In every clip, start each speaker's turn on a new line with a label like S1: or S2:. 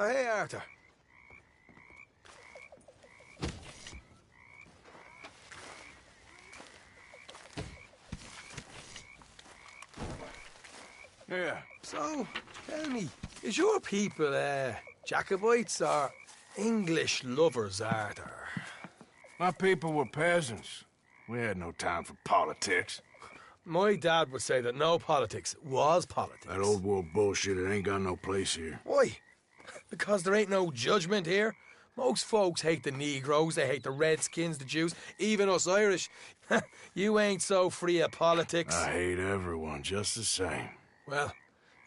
S1: Oh, hey, Arthur.
S2: Yeah.
S1: So, tell me, is your people, Jacobites or English lovers, Arthur?
S2: My people were peasants. We had no time for politics.
S1: My dad would say that no politics was politics.
S2: That old world bullshit, it ain't got no place here.
S1: Why? Because there ain't no judgment here. Most folks hate the Negroes, they hate the Redskins, the Jews, even us Irish. You ain't so free of politics.
S2: I hate everyone just the same.
S1: Well,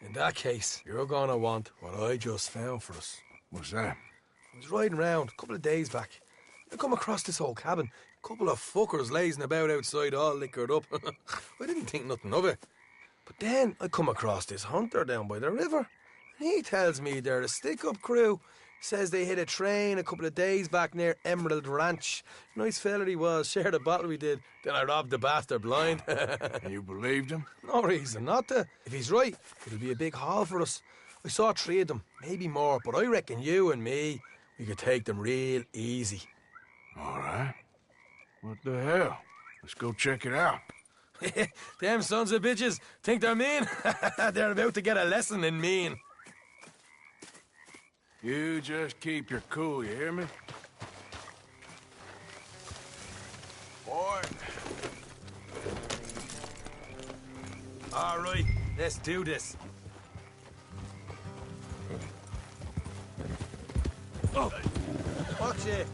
S1: in that case, you're gonna want what I just found for us.
S2: What's that?
S1: I was riding around a couple of days back. I come across this old cabin. A couple of fuckers lazing about outside all liquored up. I didn't think nothing of it. But then I come across this hunter down by the river. And he tells me they're a stick-up crew. Says they hit a train a couple of days back near Emerald Ranch. Nice fella he was, shared a bottle we did. Then I robbed the bastard blind.
S2: And you believed him?
S1: No reason not to. If he's right, it'll be a big haul for us. I saw 3 of them, maybe more, but I reckon you and me, we could take them real easy.
S2: All right. What the hell? Let's go check it out.
S1: Them sons of bitches think they're mean. They're about to get a lesson in mean.
S2: You just keep your cool, you hear me? Boy.
S1: All right, let's do this. Oh, watch it.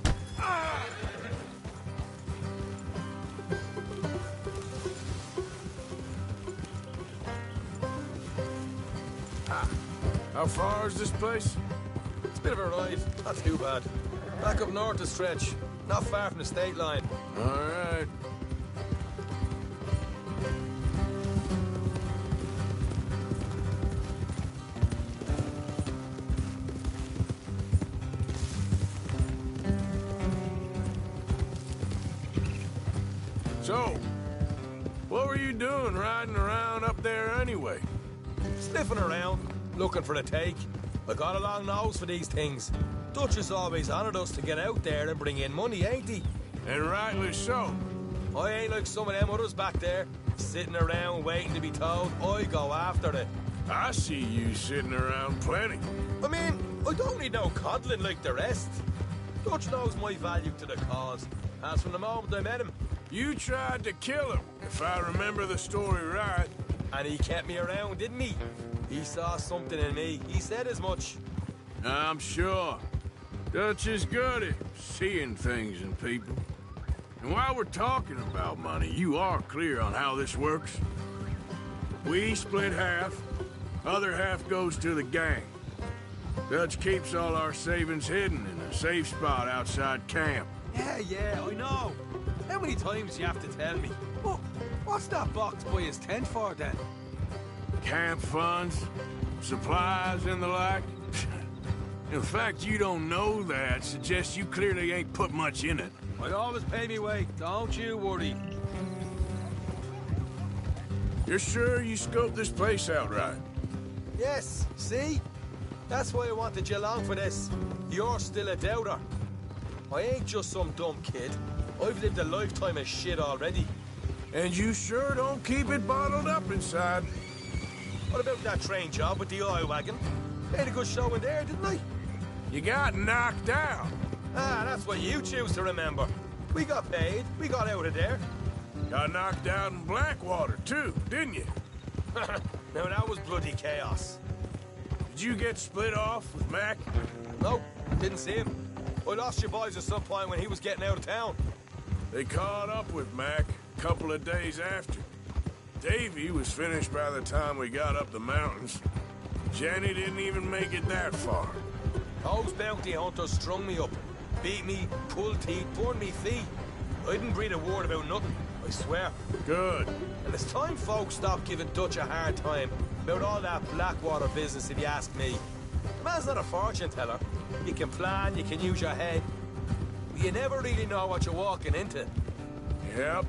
S2: How far is this place?
S1: It's a bit of a ride, not too bad. Back up north a stretch, not far from the state line.
S2: All right. So, what were you doing riding around up there anyway?
S1: Sniffing around, looking for a take. I got a long nose for these things. Dutch has always honoured us to get out there and bring in money, ain't he?
S2: And rightly so.
S1: I ain't like some of them others back there, sitting around waiting to be told. I go after it.
S2: I see you sitting around plenty.
S1: I mean, I don't need no coddling like the rest. Dutch knows my value to the cause, as from the moment I met him.
S2: You tried to kill him, if I remember the story right.
S1: And he kept me around, didn't he? He saw something in me. He said as much.
S2: I'm sure. Dutch is good at seeing things in people. And while we're talking about money, you are clear on how this works? We split half, other half goes to the gang. Dutch keeps all our savings hidden in a safe spot outside camp.
S1: Yeah, I know. How many times do you have to tell me? What's that box by his tent for, then?
S2: Camp funds, supplies, and the like. The fact you don't know that suggests you clearly ain't put much in it.
S1: I always pay me way, don't you worry.
S2: You're sure you scoped this place out right?
S1: Yes, see? That's why I wanted you along for this. You're still a doubter. I ain't just some dumb kid. I've lived a lifetime of shit already.
S2: And you sure don't keep it bottled up inside.
S1: What about that train job with the oil wagon? Made a good show in there, didn't I?
S2: You got knocked out.
S1: Ah, that's what you choose to remember. We got paid. We got out of there.
S2: Got knocked out in Blackwater, too, didn't you?
S1: Now, that was bloody chaos.
S2: Did you get split off with Mac?
S1: No, didn't see him. I lost your boys at some point when he was getting out of town.
S2: They caught up with Mac a couple of days after. Davy was finished by the time we got up the mountains. Jenny didn't even make it that far.
S1: Those bounty hunters strung me up. Beat me, pulled teeth, burned me feet. I didn't breathe a word about nothing, I swear.
S2: Good.
S1: And it's time folks stop giving Dutch a hard time about all that Blackwater business, if you ask me. The man's not a fortune teller. You can plan, you can use your head. But you never really know what you're walking into.
S2: Yep.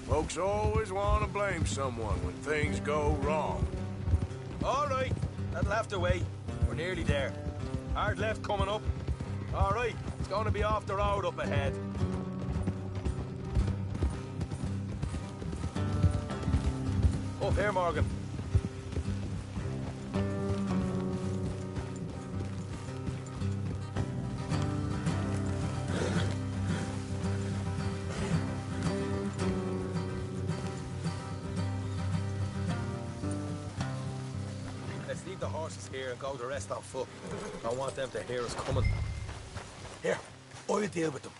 S2: Folks always want to blame someone when things go wrong.
S1: All right, that'll have to wait. We're nearly there. Hard left coming up. All right, it's going to be off the road up ahead. Up here, Morgan. Let's leave the horses here and go the rest on foot. I want them to hear us coming. Here, I'll deal with them.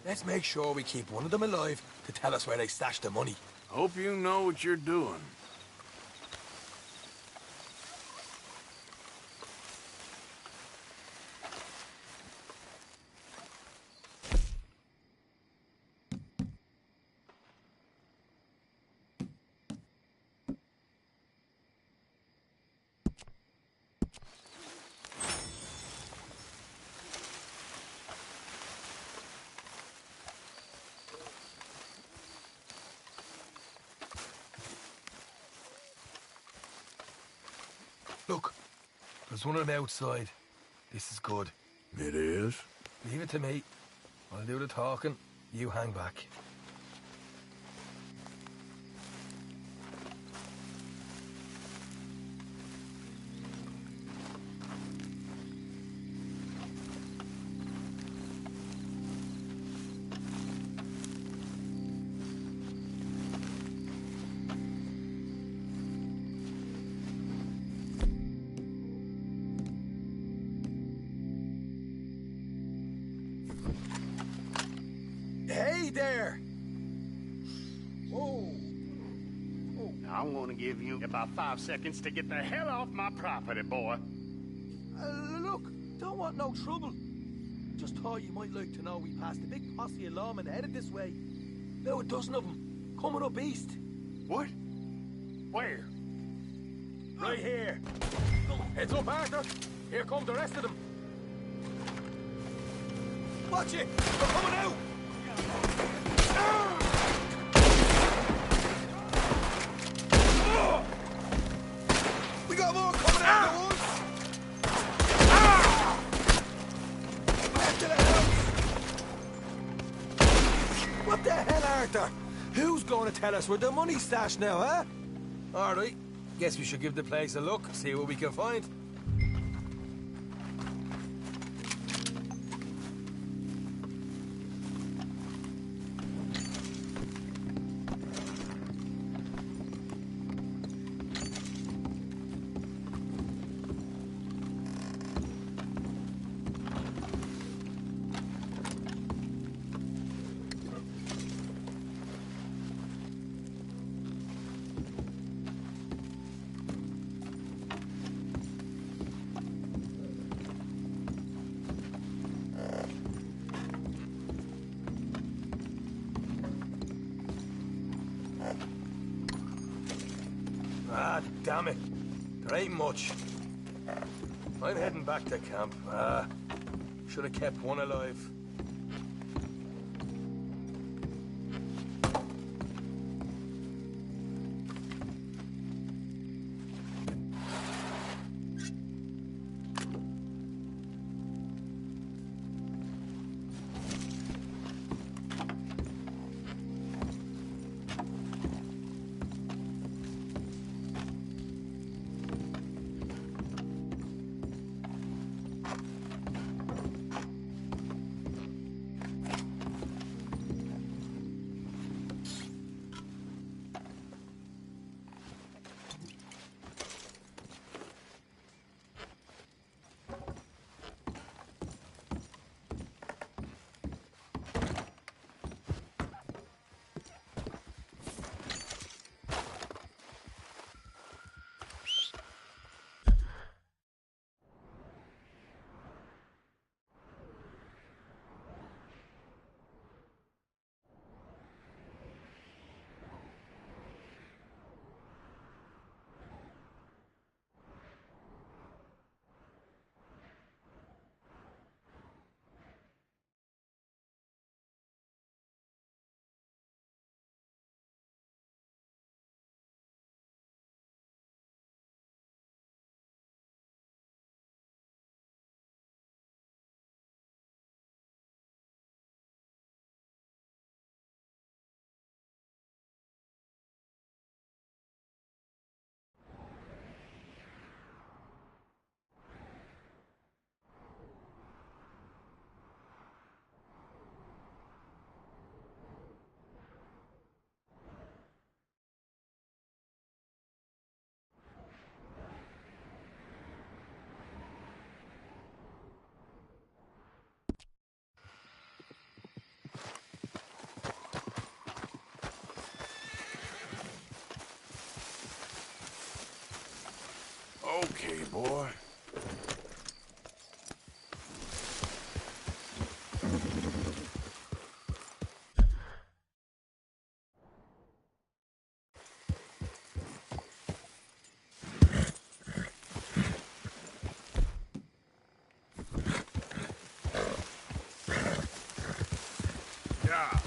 S1: Let's make sure we keep one of them alive to tell us where they stashed the money.
S2: Hope you know what you're doing.
S1: Look, there's one of them outside. This is good.
S2: It is?
S1: Leave it to me. I'll do the talking. You hang back. Hey there! Whoa!
S3: I'm gonna give you about 5 seconds to get the hell off my property, boy.
S1: Look, don't want no trouble. Just thought you might like to know we passed a big posse of lawmen headed this way. About a dozen of them, coming up east.
S3: What? Where?
S1: Right here. Heads up, Arthur. Here come the rest of them. Watch it! They're coming out! We got more coming out at once! Back to the house! What the hell, Arthur? Who's going to tell us where the money's stashed now, huh? All right, guess we should give the place a look, see what we can find. Ah, damn it. There ain't much. I'm heading back to camp. Should have kept one alive.
S2: okay, boy. Yeah.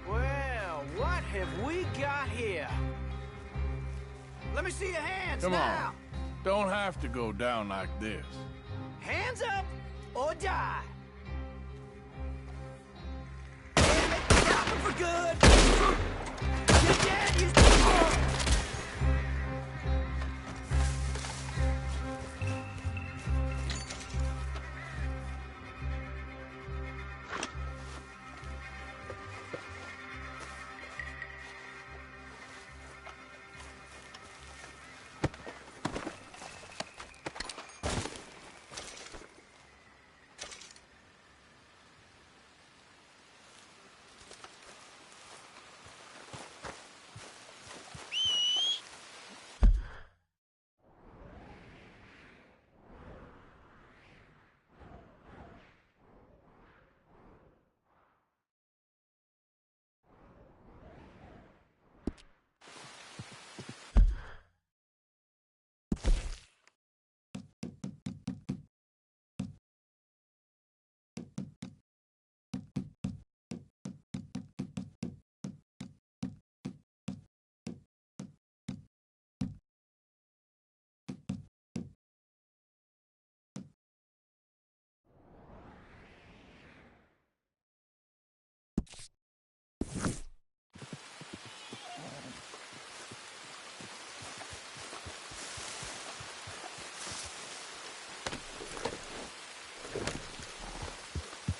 S4: Well, what have we got here? Let me see your hands
S2: Come
S4: now.
S2: on. Don't have to go down like this.
S4: Hands up or die. Stop it for good. Your dad used to...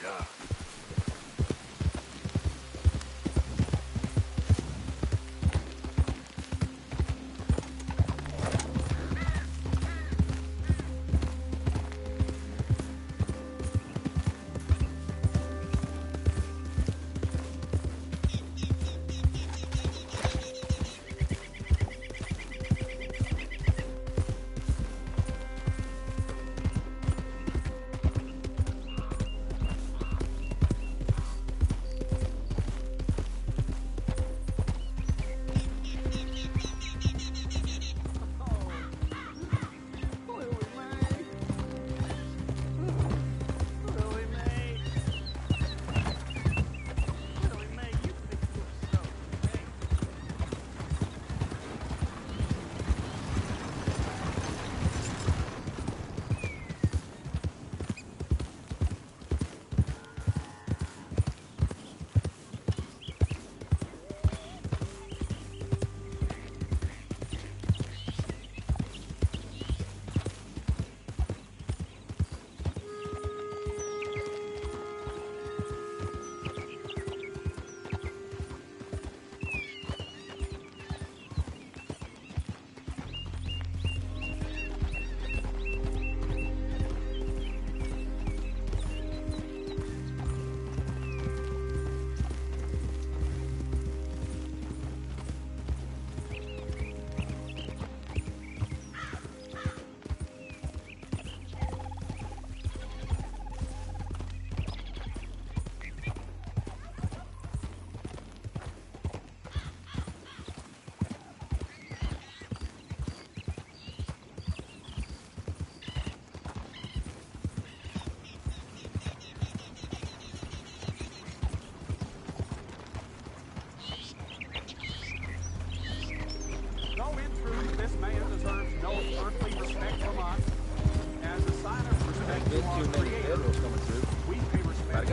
S2: Yeah.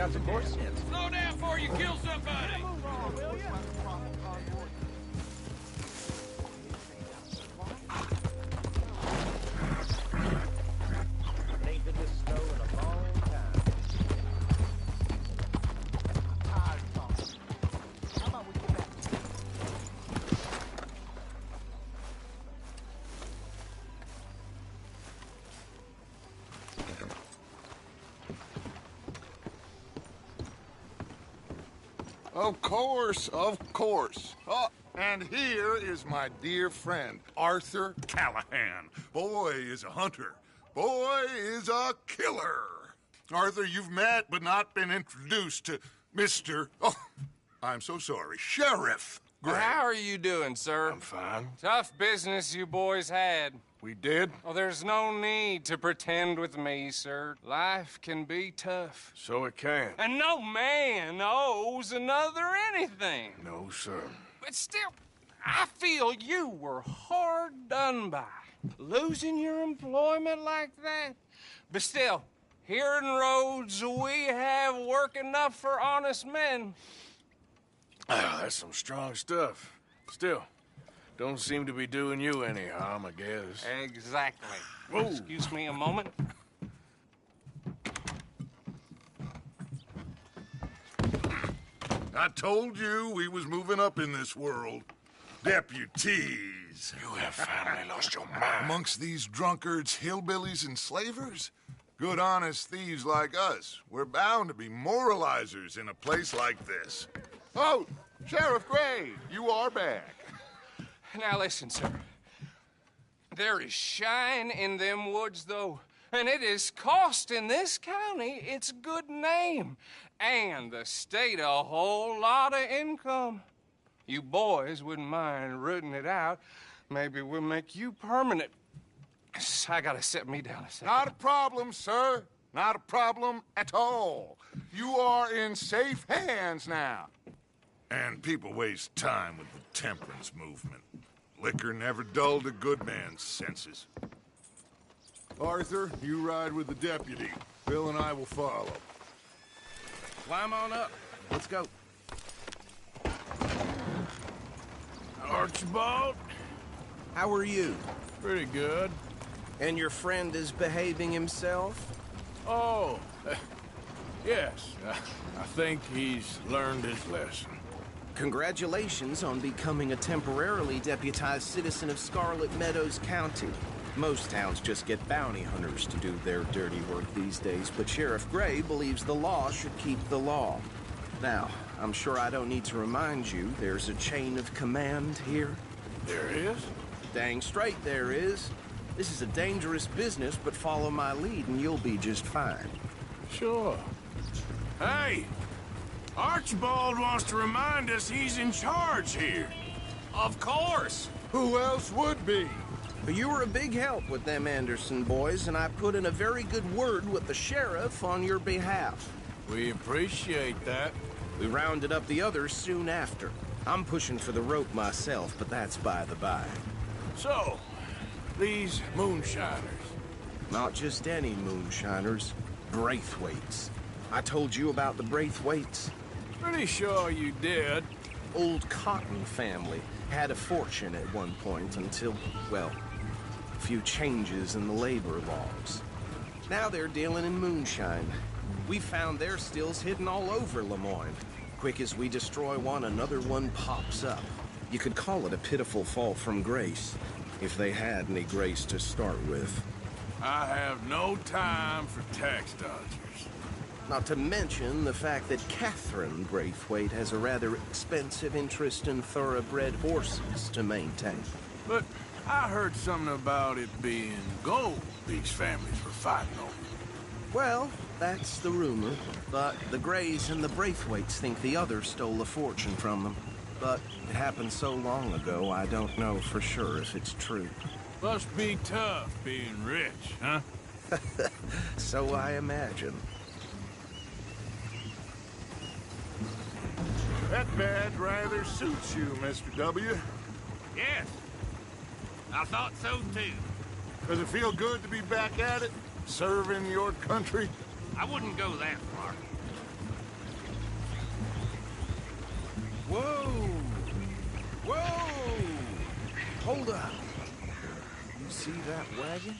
S4: got some more sense.
S2: Slow down before you kill somebody!
S4: Ain't been this snow in a long time. How about we get back?
S5: Of course, of course. Oh, and here is my dear friend, Arthur Callahan. Boy is a hunter. Boy is a killer. Arthur, you've met but not been introduced to Mr. Oh, I'm so sorry, Sheriff Gray.
S6: How are you doing, sir?
S2: I'm fine.
S6: Tough business you boys had.
S2: We did?
S6: Oh, there's no need to pretend with me, sir. Life can be tough.
S2: So it can.
S6: And no man owes another anything.
S2: No, sir.
S6: But still, I feel you were hard done by. Losing your employment like that. But still, here in Rhodes, we have work enough for honest men.
S2: Ah, that's some strong stuff. Still, don't seem to be doing you any harm, I guess.
S6: Exactly.
S2: Whoa.
S6: Excuse me a moment.
S5: I told you we was moving up in this world. Deputies.
S2: You have finally lost your mind.
S5: Amongst these drunkards, hillbillies, and slavers? Good, honest thieves like us. We're bound to be moralizers in a place like this. Oh, Sheriff Gray, you are back.
S6: Now listen, sir. There is shine in them woods, though, and it is costing this county its good name and the state a whole lot of income. You boys wouldn't mind rooting it out. Maybe we'll make you permanent. I gotta set me down a second.
S5: Not a problem, sir. Not a problem at all. You are in safe hands now. And people waste time with the temperance movement. Liquor never dulled a good man's senses. Arthur, you ride with the deputy. Bill and I will follow.
S4: Climb on up. Let's go.
S2: Archibald?
S4: How are you?
S2: Pretty good.
S4: And your friend is behaving himself?
S2: Oh, yes. I think he's learned his lesson.
S4: Congratulations on becoming a temporarily deputized citizen of Scarlet Meadows County. Most towns just get bounty hunters to do their dirty work these days, but Sheriff Gray believes the law should keep the law. Now, I'm sure I don't need to remind you there's a chain of command here.
S2: There is?
S4: Dang straight there is. This is a dangerous business, but follow my lead and you'll be just fine.
S2: Sure. Hey! Archibald wants to remind us he's in charge here.
S6: Of course.
S5: Who else would be?
S4: But you were a big help with them Anderson boys, and I put in a very good word with the sheriff on your behalf.
S2: We appreciate that.
S4: We rounded up the others soon after. I'm pushing for the rope myself, but that's by the by.
S2: So, these moonshiners.
S4: Not just any moonshiners, Braithwaites. I told you about the Braithwaites.
S2: Pretty sure you did.
S4: Old Cotton family had a fortune at one point until, well, a few changes in the labor laws. Now they're dealing in moonshine. We found their stills hidden all over Lemoyne. Quick as we destroy one, another one pops up. You could call it a pitiful fall from grace, if they had any grace to start with.
S2: I have no time for tax dodgers.
S4: Not to mention the fact that Catherine Braithwaite has a rather expensive interest in thoroughbred horses to maintain.
S2: But I heard something about it being gold these families were fighting over.
S4: Well, that's the rumor. But the Grays and the Braithwaites think the others stole a fortune from them. But it happened so long ago, I don't know for sure if it's true.
S2: Must be tough being rich, huh?
S4: So I imagine.
S5: That badge rather suits you, Mr. W.
S3: Yes. I thought so, too.
S5: Does it feel good to be back at it? Serving your country?
S3: I wouldn't go that far.
S4: Whoa! Whoa! Hold up. You see that wagon?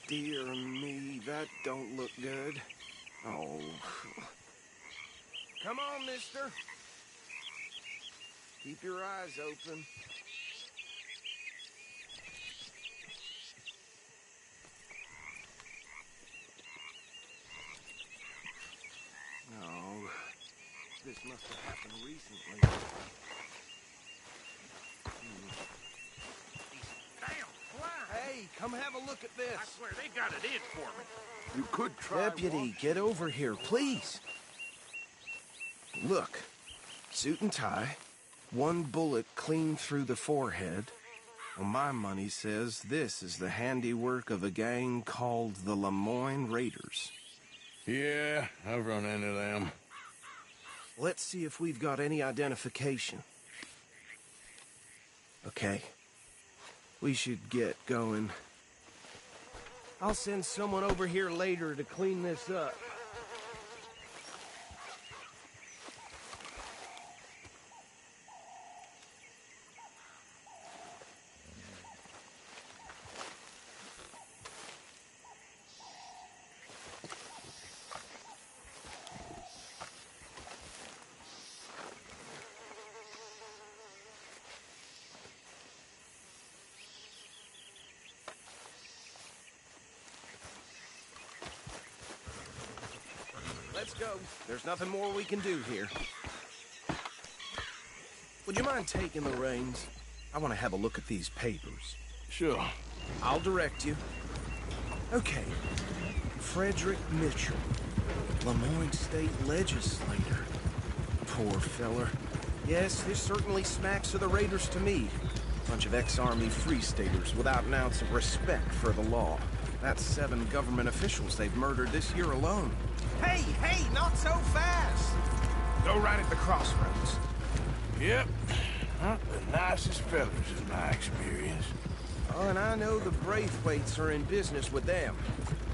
S4: Dear me, that don't look good. Oh. Come on, mister. Keep your eyes open. No. This must have happened recently. Hey, come have a look at this.
S3: I swear they got it in for me. You could try.
S4: Deputy, get over here, please. Look, suit and tie, one bullet clean through the forehead. Well, my money says this is the handiwork of a gang called the Lemoyne Raiders.
S2: Yeah, I've run into them.
S4: Let's see if we've got any identification. Okay. We should get going. I'll send someone over here later to clean this up. Let's go. There's nothing more we can do here. Would you mind taking the reins? I want to have a look at these papers.
S2: Sure.
S4: I'll direct you. Okay. Frederick Mitchell, Lemoyne State Legislator. Poor feller. Yes, this certainly smacks of the Raiders to me. Bunch of ex-Army Free Staters without an ounce of respect for the law. That's 7 government officials they've murdered this year alone. Hey, hey, not so fast! Go right at the crossroads.
S2: Yep. Not the nicest fellas in my experience.
S4: Oh, and I know the Braithwaites are in business with them.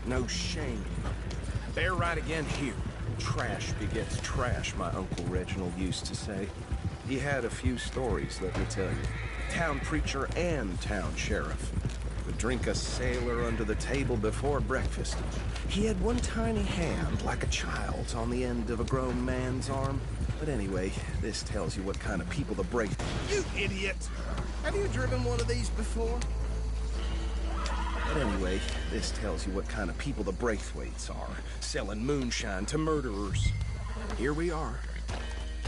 S4: No shame. Bear right again here. Trash begets trash, my Uncle Reginald used to say. He had a few stories, let me tell you. Town preacher and town sheriff. Would drink a sailor under the table before breakfast. He had one tiny hand, like a child's, on the end of a grown man's arm. But anyway, this tells you what kind of people the Braith... You idiot! Have you driven one of these before? But anyway, this tells you what kind of people the Braithwaites are. Selling moonshine to murderers. Here we are.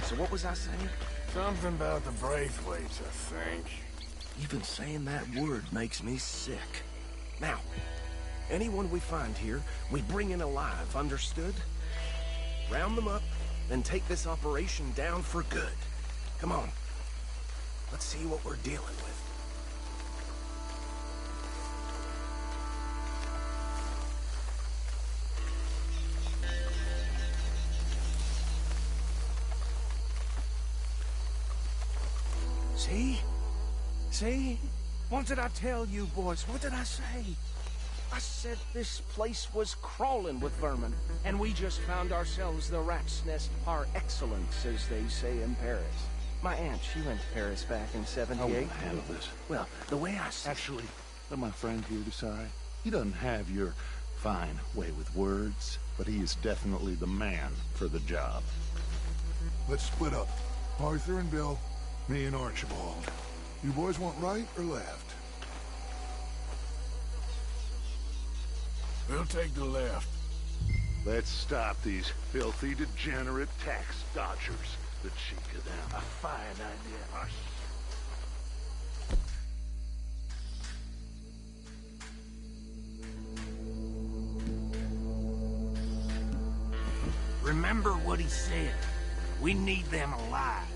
S4: So what was I saying?
S2: Something about the Braithwaites, I think.
S4: Even saying that word makes me sick. Now, anyone we find here, we bring in alive, understood? Round them up, then take this operation down for good. Come on. Let's see what we're dealing with. See? See? What did I tell you, boys? What did I say? I said this place was crawling with vermin, and we just found ourselves the rat's nest par excellence, as they say in Paris. My aunt, she went to Paris back in '78.
S7: I won't handle this.
S4: Well, the way I said...
S7: Actually, let my friend here decide. He doesn't have your fine way with words, but he is definitely the man for the job.
S5: Let's split up. Arthur and Bill, me and Archibald. You boys want right or left?
S2: We'll take the left.
S7: Let's stop these filthy, degenerate tax dodgers. The cheek of them. A fine idea.
S8: Remember what he said. We need them alive.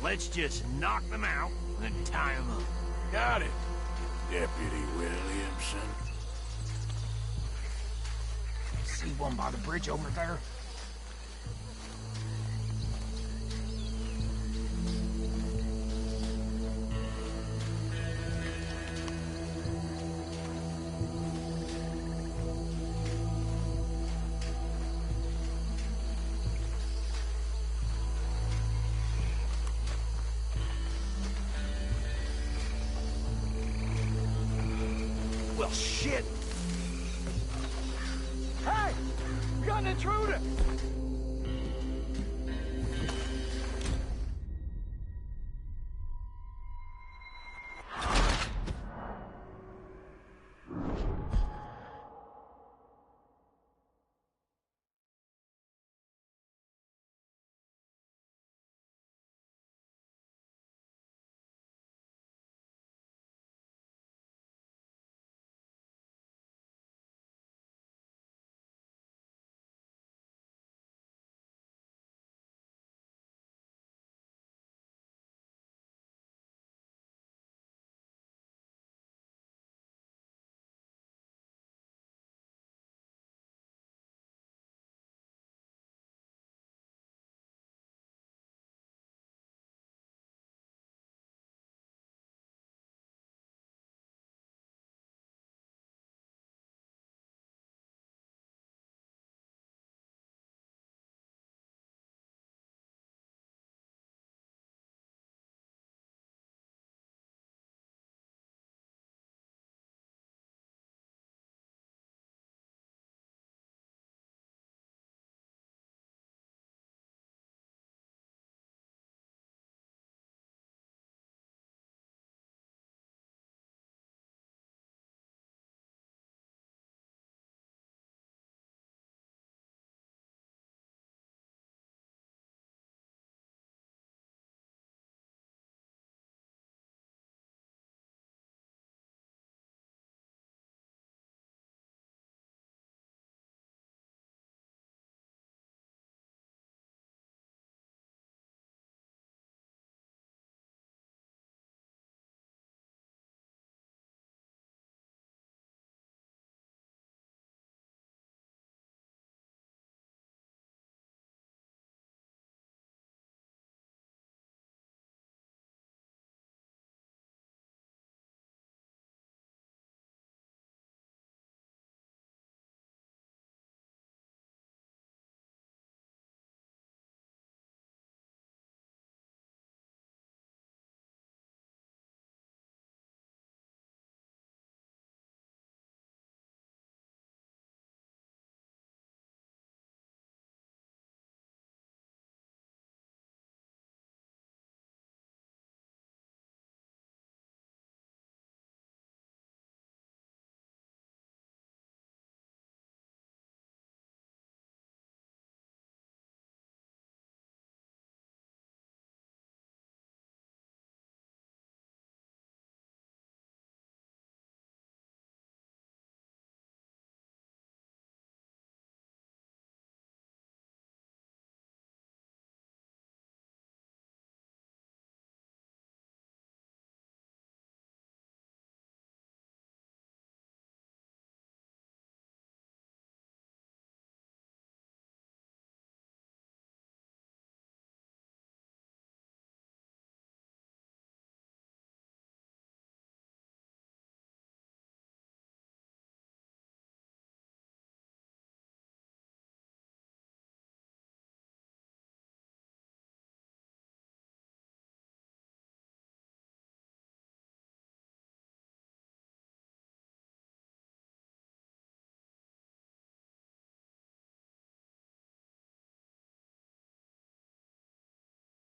S8: Let's just knock them out and tie them up.
S2: Got it, Deputy Williamson.
S8: See one by the bridge over there? Well, shit.
S6: Hey! We got an intruder!